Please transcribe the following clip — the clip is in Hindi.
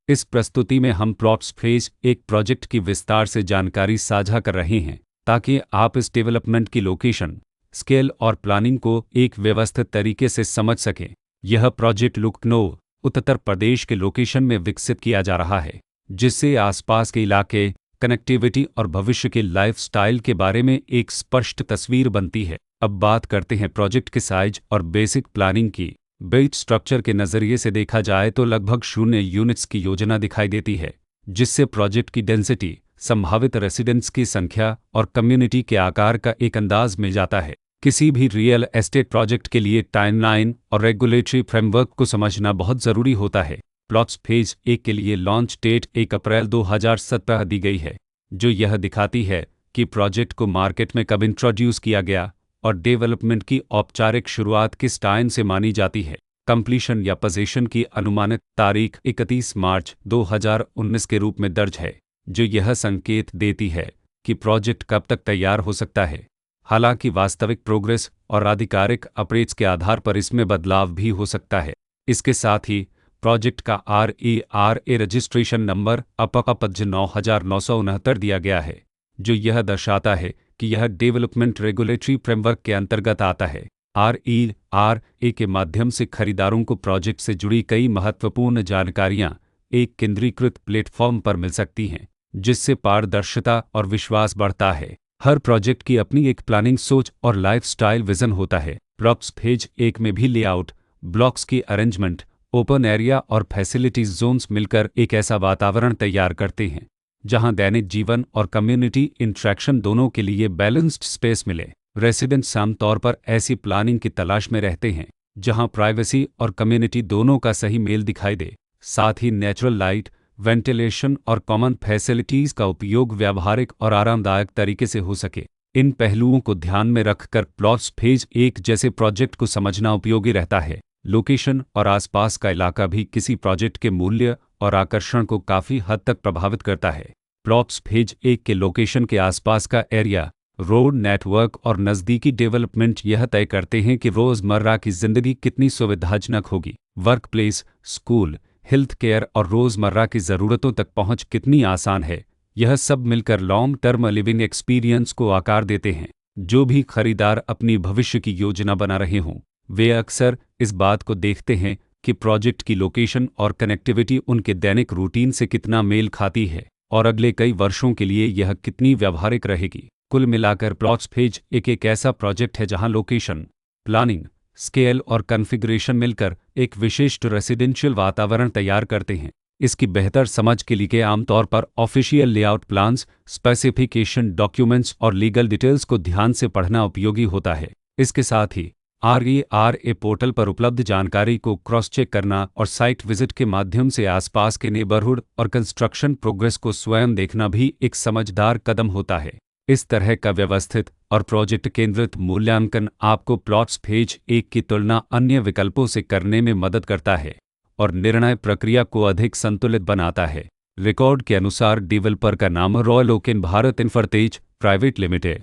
इस प्रस्तुति में हम प्लॉट्स फेज एक प्रोजेक्ट की विस्तार से जानकारी साझा कर रहे हैं ताकि आप इस डेवलपमेंट की लोकेशन, स्केल और प्लानिंग को एक व्यवस्थित तरीके से समझ सकें। यह प्रोजेक्ट लखनऊ, उत्तर प्रदेश के लोकेशन में विकसित किया जा रहा है, जिससे आसपास के इलाके, कनेक्टिविटी और भविष्य के लाइफस्टाइल के बारे में एक स्पष्ट तस्वीर बनती है। अब बात करते हैं प्रोजेक्ट के साइज और बेसिक प्लानिंग की। बेट स्ट्रक्चर के नज़रिए से देखा जाए तो लगभग 0 यूनिट्स की योजना दिखाई देती है, जिससे प्रोजेक्ट की डेंसिटी, संभावित रेसिडेंट्स की संख्या और कम्युनिटी के आकार का एक अंदाज मिल जाता है। किसी भी रियल एस्टेट प्रोजेक्ट के लिए टाइमलाइन और रेगुलेटरी फ्रेमवर्क को समझना बहुत ज़रूरी होता है। प्लॉट्स फेज 1 के लिए लॉन्च डेट 1 अप्रैल 2017 दी गई है, जो यह दिखाती है कि प्रोजेक्ट को मार्केट में कब इंट्रोड्यूस किया गया और डेवलपमेंट की औपचारिक शुरुआत किस टाइम से मानी जाती है। कंप्लीशन या पोजीशन की अनुमानित तारीख 31 मार्च 2019 के रूप में दर्ज है, जो यह संकेत देती है कि प्रोजेक्ट कब तक तैयार हो सकता है। हालांकि वास्तविक प्रोग्रेस और आधिकारिक अपडेट्स के आधार पर इसमें बदलाव भी हो सकता है। इसके साथ ही प्रोजेक्ट का RERA रजिस्ट्रेशन नंबर अपज 9969 दिया गया है, जो यह दर्शाता है कि यह डेवलपमेंट रेगुलेटरी फ्रेमवर्क के अंतर्गत आता है। RERA के माध्यम से खरीदारों को प्रोजेक्ट से जुड़ी कई महत्वपूर्ण जानकारियां एक केंद्रीकृत प्लेटफॉर्म पर मिल सकती हैं, जिससे पारदर्शिता और विश्वास बढ़ता है। हर प्रोजेक्ट की अपनी एक प्लानिंग सोच और लाइफस्टाइल विजन होता है। प्लॉट्स फेज 1 में भी लेआउट, ब्लॉक्स की अरेंजमेंट, ओपन एरिया और फैसिलिटीज जोन्स मिलकर एक ऐसा वातावरण तैयार करते हैं जहां दैनिक जीवन और कम्युनिटी इंटरेक्शन दोनों के लिए बैलेंस्ड स्पेस मिले। रेसिडेंट्स आमतौर पर ऐसी प्लानिंग की तलाश में रहते हैं जहां प्राइवेसी और कम्युनिटी दोनों का सही मेल दिखाई दे। साथ ही नेचुरल लाइट, वेंटिलेशन और कॉमन फैसिलिटीज का उपयोग व्यावहारिक और आरामदायक तरीके से हो सके। इन पहलुओं को ध्यान में रखकर प्लॉट्स फेज 1 जैसे प्रोजेक्ट को समझना उपयोगी रहता है। लोकेशन और आसपास का इलाका भी किसी प्रोजेक्ट के मूल्य और आकर्षण को काफ़ी हद तक प्रभावित करता है। प्लॉट्स फेज 1 के लोकेशन के आसपास का एरिया, रोड नेटवर्क और नज़दीकी डेवलपमेंट यह तय करते हैं कि रोज़मर्रा की ज़िंदगी कितनी सुविधाजनक होगी। Work place, school, health care और रोज़मर्रा की ज़रूरतों तक पहुंच कितनी आसान है। यह सब मिलकर लॉन्ग टर्म लिविंग एक्सपीरियंस को आकार देते हैं। जो भी खरीदार अपनी भविष्य की योजना बना रहे हों, वे अक्सर इस बात को देखते हैं कि प्रोजेक्ट की लोकेशन और कनेक्टिविटी उनके दैनिक रूटीन से कितना मेल खाती है और अगले कई वर्षों के लिए यह कितनी व्यावहारिक रहेगी। कुल मिलाकर प्लॉट्स फेज एक ऐसा प्रोजेक्ट है जहां लोकेशन, प्लानिंग, स्केल और कॉन्फ़िगरेशन मिलकर एक विशिष्ट रेसिडेंशियल वातावरण तैयार करते हैं। इसकी बेहतर समझ के लिए आमतौर पर official layout plans, specification documents और लीगल डिटेल्स को ध्यान से पढ़ना उपयोगी होता है। इसके साथ ही RERA पोर्टल पर उपलब्ध जानकारी को क्रॉस चेक करना और साइट विजिट के माध्यम से आसपास के नेबरहुड और कंस्ट्रक्शन प्रोग्रेस को स्वयं देखना भी एक समझदार कदम होता है। इस तरह का व्यवस्थित और प्रोजेक्ट केंद्रित मूल्यांकन आपको प्लॉट्स फेज 1 की तुलना अन्य विकल्पों से करने में मदद करता है और निर्णय प्रक्रिया को अधिक संतुलित बनाता है। रिकॉर्ड के अनुसार डेवलपर का नाम रॉयल ओक इन भारत इन्फ्राटेक प्राइवेट लिमिटेड